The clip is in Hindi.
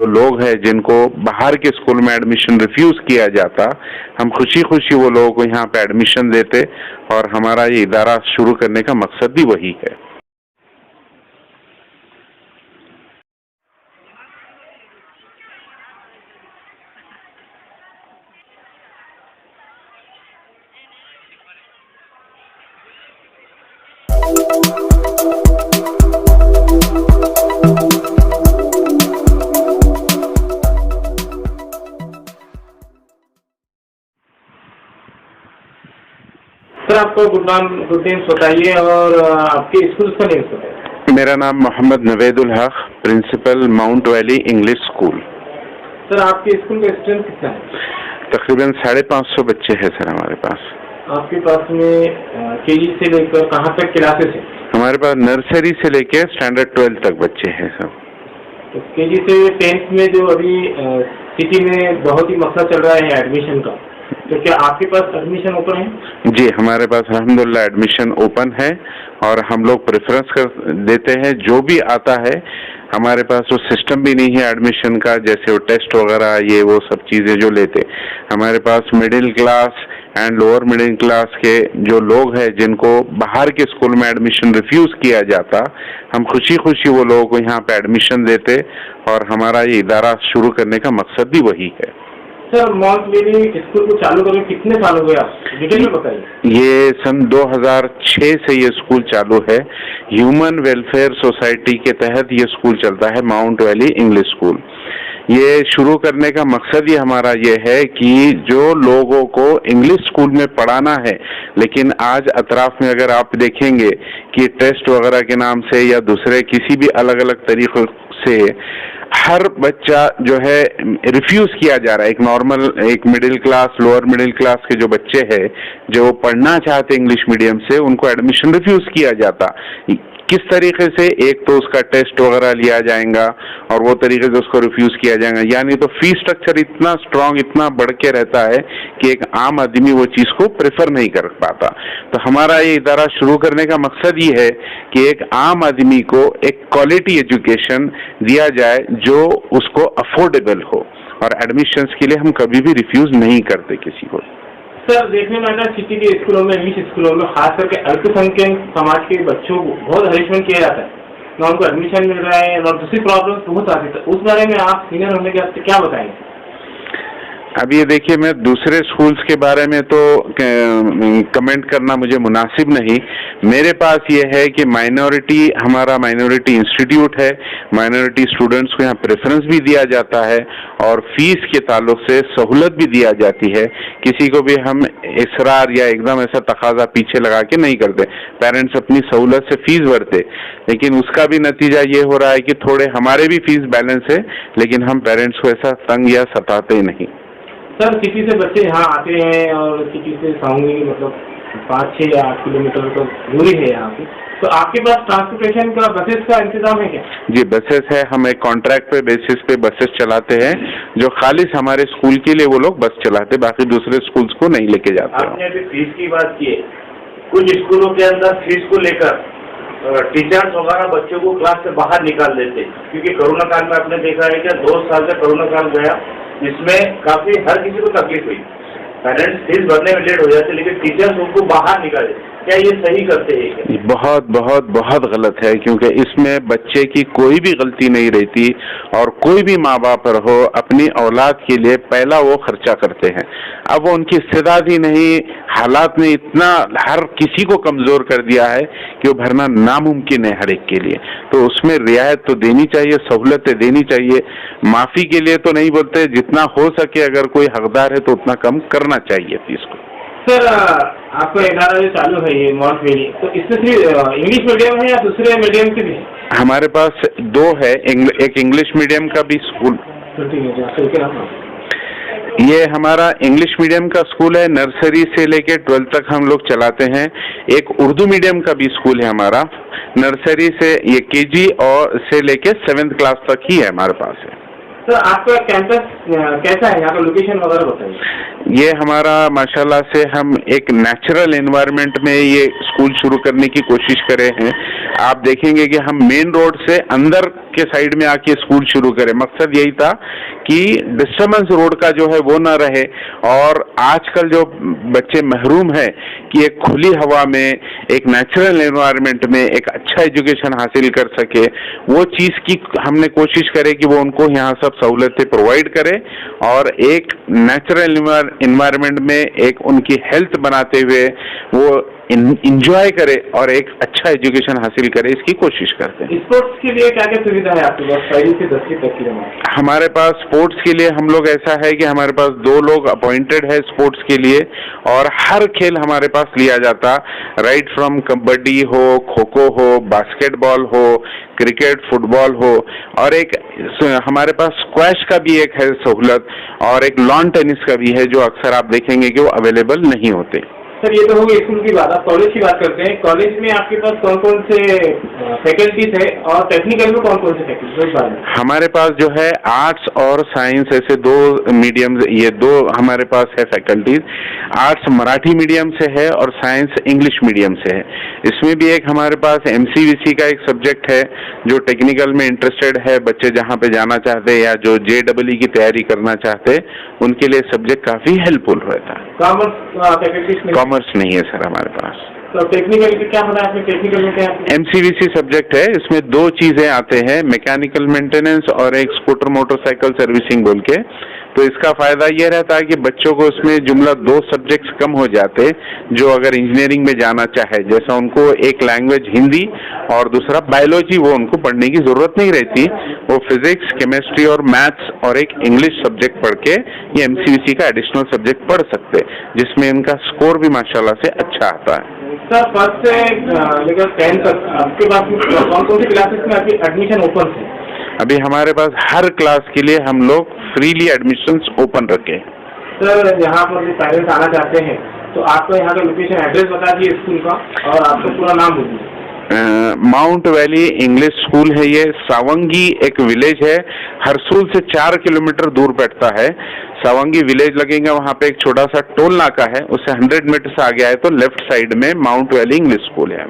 तो लोग हैं जिनको बाहर के स्कूल में एडमिशन रिफ्यूज किया जाता, हम खुशी खुशी वो लोगों को यहाँ पे एडमिशन देते और हमारा ये इदारा शुरू करने का मकसद भी वही है। सर आपका गुड नेम बताइए और आपके स्कूल का नेम बताइए। मेरा नाम Mohammad Navedul Haq, principal mount valley English school. Sir आपके स्कूल का स्टूडेंट कितना है? तकरीबन 550 बच्चे हैं सर हमारे पास। आपके पास में केजी से लेकर कहाँ तक क्लासेस है? हमारे पास नर्सरी से लेकर स्टैंडर्ड 12 तक बच्चे हैं सब। तो केजी से 10th में जो अभी सिटी में बहुत ही मसला चल रहा है एडमिशन का, तो क्या आपके पास एडमिशन ओपन है? जी, हमारे पास अल्हम्दुलिल्लाह एडमिशन ओपन है और हम लोग प्रेफरेंस कर देते हैं जो भी आता है। हमारे पास वो सिस्टम भी नहीं है एडमिशन का, जैसे वो टेस्ट वगैरह ये वो सब चीज़ें जो लेते। हमारे पास middle class and lower middle class के जो लोग हैं जिनको बाहर के स्कूल में एडमिशन रिफ्यूज किया जाता, हम खुशी खुशी वो लोगों को यहाँ पे एडमिशन देते और हमारा ये इदारा शुरू करने का मकसद भी वही है। सर माउंट वैली स्कूल को चालू करके कितने साल हो गया, डिटेल में बताइए। ये सन 2006 से ये स्कूल चालू है। ह्यूमन वेलफेयर सोसाइटी के तहत ये स्कूल चलता है, माउंट वैली इंग्लिश स्कूल। ये शुरू करने का मकसद ही हमारा ये है कि जो लोगों को इंग्लिश स्कूल में पढ़ाना है, लेकिन आज अतराफ में अगर आप देखेंगे कि टेस्ट वगैरह के नाम से या दूसरे किसी भी अलग अलग तरीकों से हर बच्चा जो है रिफ्यूज किया जा रहा है। एक नॉर्मल, एक middle class, lower middle class के जो बच्चे हैं जो पढ़ना चाहते इंग्लिश मीडियम से, उनको एडमिशन रिफ्यूज किया जाता। किस तरीके से? एक तो उसका टेस्ट वगैरह लिया जाएगा और वो तरीके से उसको रिफ्यूज किया जाएगा, यानी तो फीस स्ट्रक्चर इतना स्ट्रांग, इतना बढ़ के रहता है कि एक आम आदमी वो चीज को प्रेफर नहीं कर पाता। तो हमारा ये इदारा शुरू करने का मकसद ये है कि एक आम आदमी को एक क्वालिटी एजुकेशन दिया जाए जो उसको अफोर्डेबल हो, और एडमिशंस के लिए हम कभी भी रिफ्यूज नहीं करते किसी को। सर देखने में आता है सिटी के स्कूलों में, इंग्लिश स्कूलों में खास करके अल्पसंख्यक समाज के बच्चों को बहुत हरेसमेंट किया जाता है, ना उनको एडमिशन मिल रहा है और दूसरी प्रॉब्लम बहुत आती है। उस बारे में आप सीनियर होने के आपसे क्या बताएंगे? अब ये देखिए, मैं दूसरे स्कूल्स के बारे में तो कमेंट करना मुझे मुनासिब नहीं। मेरे पास ये है कि हमारा माइनॉरिटी इंस्टीट्यूट है, माइनॉरिटी स्टूडेंट्स को यहाँ प्रेफरेंस भी दिया जाता है और फीस के ताल्लुक से सहूलत भी दिया जाती है। किसी को भी हम इसरार या एकदम ऐसा तकाजा पीछे लगा के नहीं करते। पेरेंट्स अपनी सहूलत से फीस भरते, लेकिन उसका भी नतीजा ये हो रहा है कि थोड़े हमारे भी फीस बैलेंस है, लेकिन हम पेरेंट्स को ऐसा तंग या सताते ही नहीं। सर सिटी से बच्चे यहाँ आते हैं और सिटी से साउंडी मतलब 5-6 या 8 किलोमीटर तो दूरी है यहाँ की, तो आपके पास ट्रांसपोर्टेशन का, बसेस का इंतजाम है क्या? जी, बसेस है। हम एक कॉन्ट्रैक्ट पे बेसिस पे बसेस चलाते हैं जो खालिस हमारे स्कूल के लिए वो लोग बस चलाते, बाकी दूसरे स्कूल्स को नहीं लेके जाते। आपने अभी फीस की बात की है, कुछ स्कूलों के अंदर फीस को लेकर टीचर्स वगैरह बच्चों को क्लास से बाहर निकाल देते, क्योंकि कोरोना काल में आपने देखा है कि 2 साल से कोरोना काल गया, जिसमें काफी हर किसी को तकलीफ हुई। पेरेंट्स फीस भरने में लेट हो जाते, लेकिन टीचर्स उनको बाहर निकाले। क्या ये सही करते हैं? बहुत बहुत बहुत गलत है, क्योंकि इसमें बच्चे की कोई भी गलती नहीं रहती और कोई भी माँ बाप हो अपनी औलाद के लिए पहला वो खर्चा करते हैं। अब वो उनकी इस्तेदाद ही नहीं, हालात ने इतना हर किसी को कमजोर कर दिया है कि वो भरना नामुमकिन है हर एक के लिए। तो उसमें रियायत तो देनी चाहिए, सहूलतें देनी चाहिए। माफी के लिए तो नहीं बोलते, जितना हो सके अगर कोई हकदार है तो उतना कम करना चाहिए फीस को। सर आपका इदारा जो चालू है ये माउंट वैली, तो इसमें सिर्फ इंग्लिश मीडियम है या दूसरे मीडियम के भी है? हमारे पास 2 है, एक इंग्लिश मीडियम का भी स्कूल। ये हमारा इंग्लिश मीडियम का स्कूल है, नर्सरी से लेके 12 तक हम लोग चलाते हैं। एक उर्दू मीडियम का भी स्कूल है हमारा, नर्सरी से ये केजी और से लेके 7th क्लास तक ही है हमारे पास है। सर आपका कैंपस कैसा है, यहाँ का लोकेशन वगैरह बताइए। ये हमारा माशाल्लाह से हम एक नेचुरल एनवायरनमेंट में ये स्कूल शुरू करने की कोशिश करे हैं। आप देखेंगे कि हम मेन रोड से अंदर के साइड में आके स्कूल शुरू करें। मकसद यही था कि डिस्टर्बेंस रोड का जो है वो ना रहे, और आजकल जो बच्चे महरूम है कि एक खुली हवा में, एक नेचुरल एनवायरनमेंट में एक अच्छा एजुकेशन हासिल कर सके, वो चीज की हमने कोशिश करे कि वो उनको यहाँ सब सहूलतें प्रोवाइड करे और एक नेचुरल एनवायरनमेंट में एक उनकी हेल्थ बनाते हुए वो इंजॉय करे और एक अच्छा एजुकेशन हासिल करे, इसकी कोशिश करते हैं। स्पोर्ट्स के लिए क्या क्या सुविधा है आपके पास? 1 से 10 तक की हमारे पास स्पोर्ट्स के लिए हम लोग ऐसा है कि हमारे पास 2 लोग अपॉइंटेड है स्पोर्ट्स के लिए, और हर खेल हमारे पास लिया जाता, राइट फ्रॉम कबड्डी हो, खो खो हो, बास्केटबॉल हो, क्रिकेट, फुटबॉल हो, और एक हमारे पास स्क्वैश का भी एक है सहूलत, और एक लॉन टेनिस का भी है, जो अक्सर आप देखेंगे कि वो अवेलेबल नहीं होते। सर, ये तो हो गई स्कूल की बात। आप कॉलेज की बात करते हैं। कॉलेज में आपके पास कौन कौन से फैकल्टीज है, और टेक्निकल में कौन कौन से फैकल्टीज? हमारे पास जो है आर्ट्स और साइंस, ऐसे 2 मीडियम, ये 2 हमारे पास है फैकल्टीज। आर्ट्स मराठी मीडियम से है और साइंस इंग्लिश मीडियम से है। इसमें भी एक हमारे पास MCVC का एक सब्जेक्ट है, जो टेक्निकल में इंटरेस्टेड है बच्चे, जहाँ पे जाना चाहते हैं या जो JEE की तैयारी करना चाहते हैं, उनके लिए सब्जेक्ट काफी हेल्पफुल रहता है। कॉमर्स नहीं है सर हमारे पास। तो टेक्निकल में क्या होना है? टेक्निकल में क्या है? MCVC सब्जेक्ट है, इसमें 2 चीजें आते हैं, मैकेनिकल मेंटेनेंस और एक स्कूटर मोटरसाइकिल सर्विसिंग बोल के। तो इसका फायदा ये रहता है कि बच्चों को उसमें जुमला 2 सब्जेक्ट्स कम हो जाते, जो अगर इंजीनियरिंग में जाना चाहे, जैसा उनको एक लैंग्वेज हिंदी और दूसरा बायोलॉजी, वो उनको पढ़ने की जरूरत नहीं रहती, वो फिजिक्स, केमिस्ट्री और मैथ्स और एक इंग्लिश सब्जेक्ट पढ़ के ये MCVC का एडिशनल सब्जेक्ट पढ़ सकते, जिसमें इनका स्कोर भी माशाल्लाह से अच्छा आता है। सर, 1st से लेकर 10th तक आपके पास कौन कौन सी क्लासेस में आपकी एडमिशन ओपन है? अभी हमारे पास हर क्लास के लिए हम लोग फ्रीली एडमिशंस ओपन रखे। सर, यहाँ पर पेरेंट्स आना चाहते हैं तो आपको यहाँ का लोकेशन, एड्रेस बता दिए स्कूल का, और आपका पूरा नाम बोलिए। माउंट वैली इंग्लिश स्कूल है ये। सावंगी एक विलेज है, हरसूल से 4 किलोमीटर दूर बैठता है। सावंगी विलेज लगेगा, वहाँ पे एक छोटा सा टोल नाका है, उससे 100 मीटर से आगे आए तो लेफ्ट साइड में माउंट वैली इंग्लिश स्कूल है।